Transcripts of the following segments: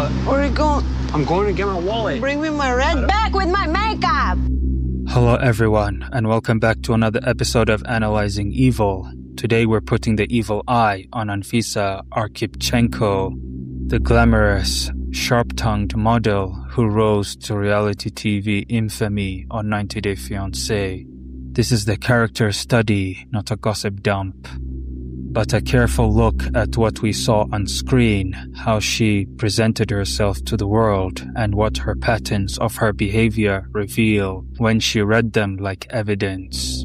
wallet. Where are you going? I'm going to get my wallet. Bring me my red bag with my makeup. Hello everyone, and welcome back to another episode of Analyzing Evil. Today we're putting the evil eye on Anfisa Arkhipchenko, the glamorous, sharp-tongued model who rose to reality TV infamy on 90 Day Fiancé. This is the character study, not a gossip dump, but a careful look at what we saw on screen, how she presented herself to the world, and what her patterns of her behavior reveal when she read them like evidence.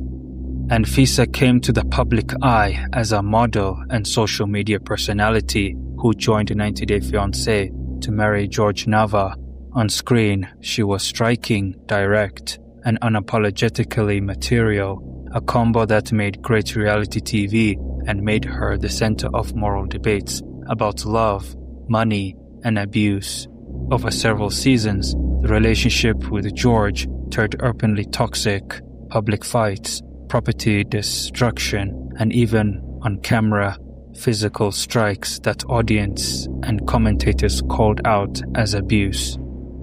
Anfisa came to the public eye as a model and social media personality who joined 90 Day Fiancé to marry Jorge Nava. On screen, she was striking, direct, and unapologetically material, a combo that made great reality TV and made her the center of moral debates about love, money, and abuse. Over several seasons, the relationship with George turned openly toxic, public fights, property destruction, and even on-camera physical strikes that audience and commentators called out as abuse.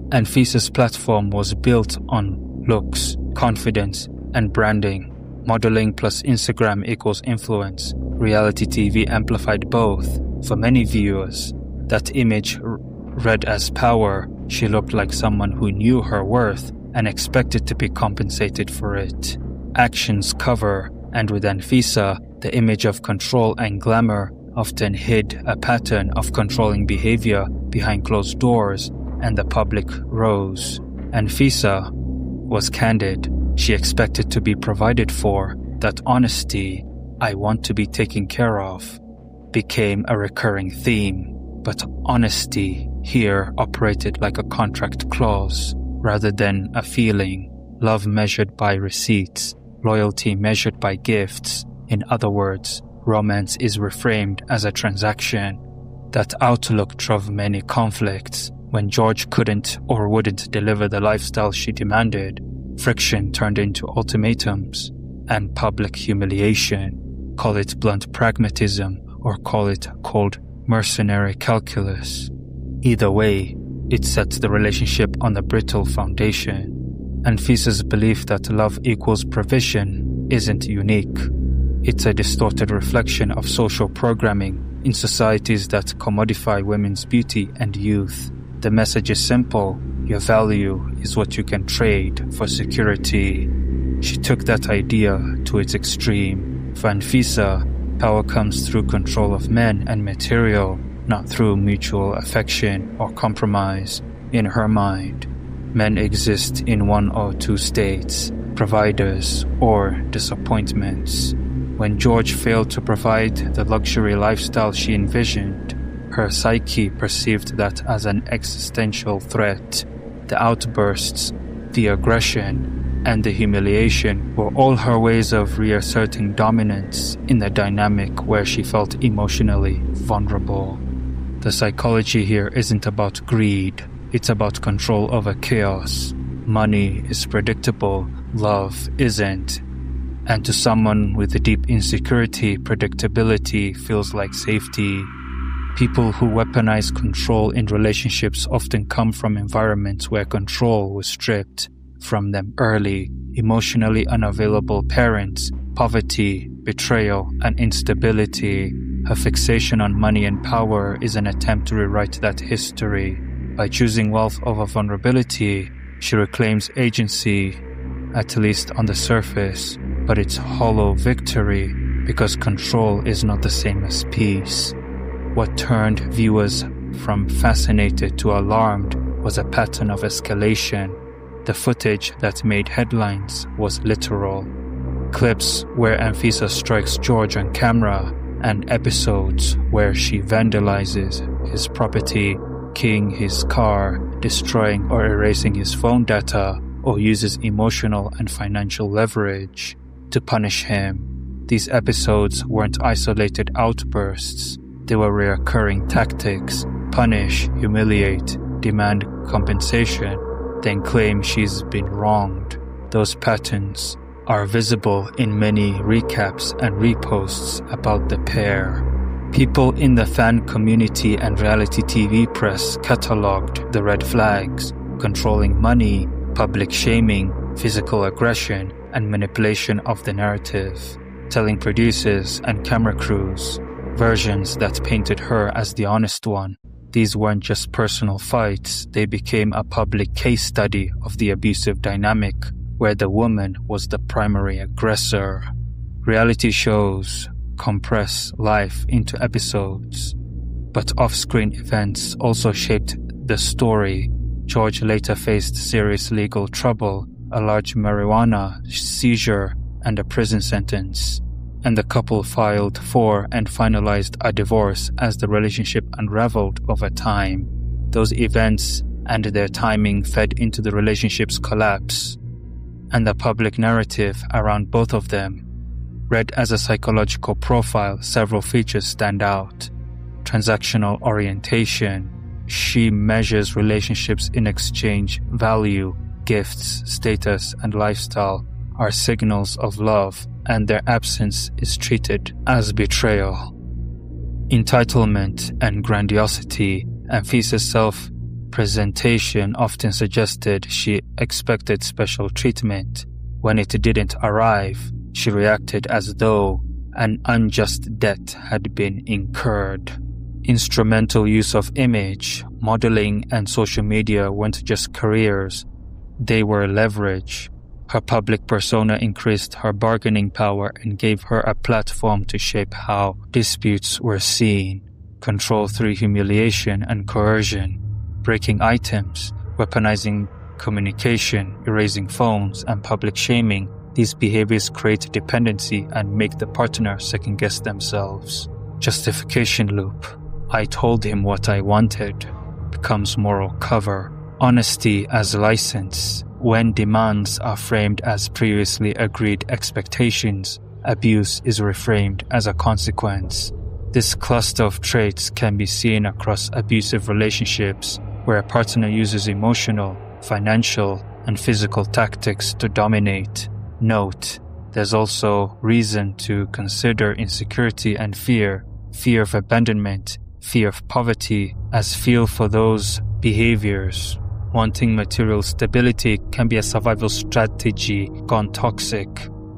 Anfisa's platform was built on looks, confidence, and branding. Modeling plus Instagram equals influence. Reality TV amplified both. For many viewers, that image read as power. She looked like someone who knew her worth and expected to be compensated for it. Actions cover, and with Anfisa, the image of control and glamour often hid a pattern of controlling behavior behind closed doors, and the public rose. Anfisa was candid. She expected to be provided for. That honesty, I want to be taken care of, became a recurring theme. But honesty here operated like a contract clause rather than a feeling. Love measured by receipts, loyalty measured by gifts. In other words, romance is reframed as a transaction. That outlook drove many conflicts. When George couldn't or wouldn't deliver the lifestyle she demanded, friction turned into ultimatums and public humiliation. Call it blunt pragmatism or call it cold mercenary calculus. Either way, it sets the relationship on a brittle foundation. Anfisa's belief that love equals provision isn't unique. It's a distorted reflection of social programming in societies that commodify women's beauty and youth. The message is simple. Your value is what you can trade for security. She took that idea to its extreme. For Anfisa, power comes through control of men and material, not through mutual affection or compromise. In her mind, men exist in one or two states, providers or disappointments. When George failed to provide the luxury lifestyle she envisioned, her psyche perceived that as an existential threat. The outbursts, the aggression, and the humiliation were all her ways of reasserting dominance in a dynamic where she felt emotionally vulnerable. The psychology here isn't about greed, it's about control over chaos. Money is predictable, love isn't. And to someone with a deep insecurity, predictability feels like safety. People who weaponize control in relationships often come from environments where control was stripped from them early. Emotionally unavailable parents, poverty, betrayal, and instability. Her fixation on money and power is an attempt to rewrite that history. By choosing wealth over vulnerability, she reclaims agency, at least on the surface, but it's hollow victory because control is not the same as peace. What turned viewers from fascinated to alarmed was a pattern of escalation. The footage that made headlines was literal. Clips where Anfisa strikes George on camera and episodes where she vandalizes his property, keying his car, destroying or erasing his phone data, or uses emotional and financial leverage to punish him. These episodes weren't isolated outbursts. They were recurring tactics: punish, humiliate, demand compensation, then claim she's been wronged. Those patterns are visible in many recaps and reposts about the pair. People in the fan community and reality TV press catalogued the red flags: controlling money, public shaming, physical aggression, and manipulation of the narrative, telling producers and camera crews versions that painted her as the honest one. These weren't just personal fights, they became a public case study of the abusive dynamic where the woman was the primary aggressor. Reality shows compress life into episodes, but off-screen events also shaped the story. George later faced serious legal trouble, a large marijuana seizure, and a prison sentence, and the couple filed for and finalized a divorce as the relationship unraveled over time. Those events and their timing fed into the relationship's collapse, and the public narrative around both of them. Read as a psychological profile, several features stand out. Transactional orientation. She measures relationships in exchange value, gifts, status, and lifestyle are signals of love, and their absence is treated as betrayal. Entitlement and grandiosity. Anfisa's self-presentation often suggested she expected special treatment. When it didn't arrive, she reacted as though an unjust debt had been incurred. Instrumental use of image, modeling, and social media weren't just careers, they were leverage. Her public persona increased her bargaining power and gave her a platform to shape how disputes were seen. Control through humiliation and coercion, breaking items, weaponizing communication, erasing phones, and public shaming. These behaviors create dependency and make the partner second-guess themselves. Justification loop. I told him what I wanted becomes moral cover. Honesty as license. When demands are framed as previously agreed expectations, abuse is reframed as a consequence. This cluster of traits can be seen across abusive relationships, where a partner uses emotional, financial, and physical tactics to dominate. Note, there's also reason to consider insecurity and fear of abandonment, fear of poverty, as fuel for those behaviors. Wanting material stability can be a survival strategy gone toxic.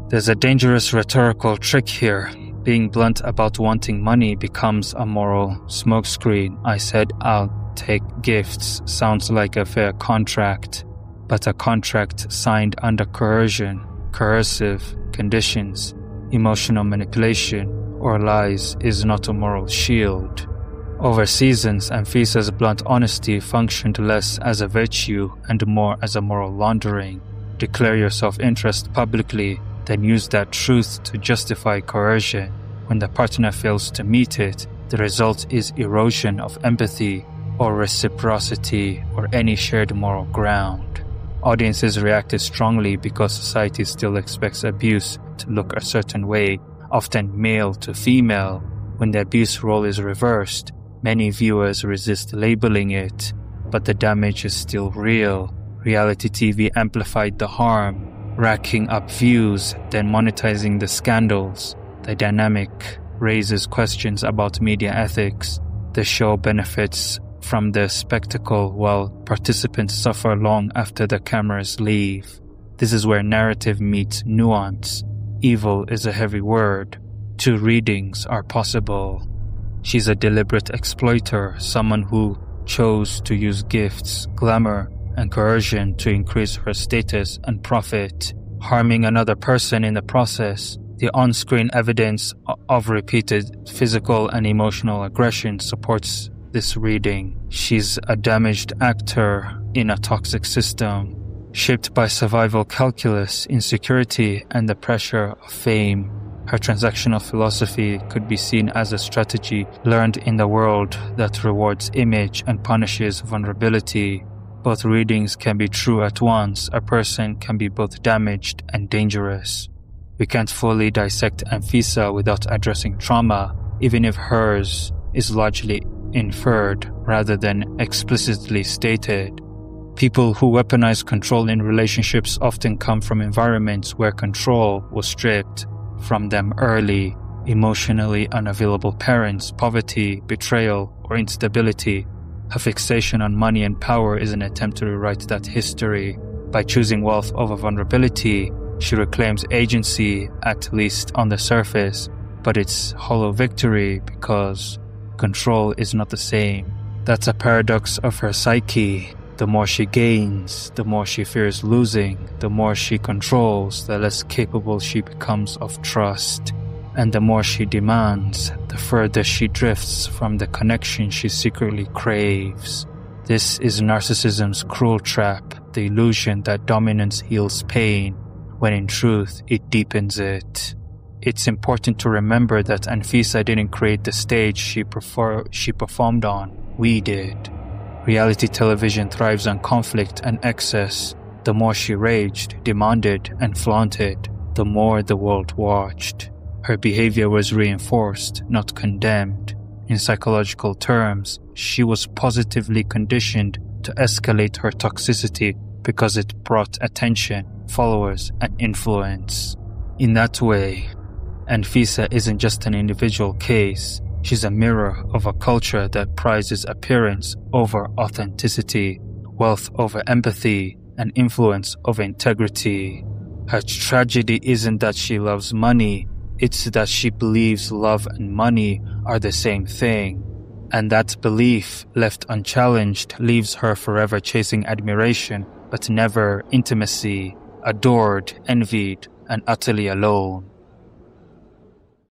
There's a dangerous rhetorical trick here. Being blunt about wanting money becomes a moral smokescreen. I said I'll take gifts sounds like a fair contract, but a contract signed under coercion, coercive conditions, emotional manipulation, or lies is not a moral shield. Over seasons, Anfisa's blunt honesty functioned less as a virtue and more as a moral laundering. Declare your self-interest publicly, then use that truth to justify coercion. When the partner fails to meet it, the result is erosion of empathy or reciprocity or any shared moral ground. Audiences reacted strongly because society still expects abuse to look a certain way, often male to female. When the abuse role is reversed, many viewers resist labeling it, but the damage is still real. Reality TV amplified the harm, racking up views, then monetizing the scandals. The dynamic raises questions about media ethics. The show benefits from the spectacle while participants suffer long after the cameras leave. This is where narrative meets nuance. Evil is a heavy word. Two readings are possible. She's a deliberate exploiter, someone who chose to use gifts, glamour, and coercion to increase her status and profit, harming another person in the process. The on-screen evidence of repeated physical and emotional aggression supports this reading. She's a damaged actor in a toxic system, shaped by survival calculus, insecurity, and the pressure of fame. Her transactional philosophy could be seen as a strategy learned in the world that rewards image and punishes vulnerability. Both readings can be true at once. A person can be both damaged and dangerous. We can't fully dissect Anfisa without addressing trauma, even if hers is largely inferred rather than explicitly stated. People who weaponize control in relationships often come from environments where control was stripped from them early. emotionally unavailable parents, poverty, betrayal, or instability. Her fixation on money and power is an attempt to rewrite that history. By choosing wealth over vulnerability, she reclaims agency, at least on the surface, but it's hollow victory because control is not the same. That's a paradox of her psyche. The more she gains, the more she fears losing. The more she controls, the less capable she becomes of trust. And the more she demands, the further she drifts from the connection she secretly craves. This is narcissism's cruel trap, the illusion that dominance heals pain, when in truth it deepens it. It's important to remember that Anfisa didn't create the stage she performed on. We did. Reality television thrives on conflict and excess. The more she raged, demanded, and flaunted, the more the world watched. Her behavior was reinforced, not condemned. In psychological terms, she was positively conditioned to escalate her toxicity because it brought attention, followers, and influence. In that way, Anfisa isn't just an individual case. She's a mirror of a culture that prizes appearance over authenticity, wealth over empathy, and influence over integrity. Her tragedy isn't that she loves money, it's that she believes love and money are the same thing. And that belief, left unchallenged, leaves her forever chasing admiration, but never intimacy, adored, envied, and utterly alone.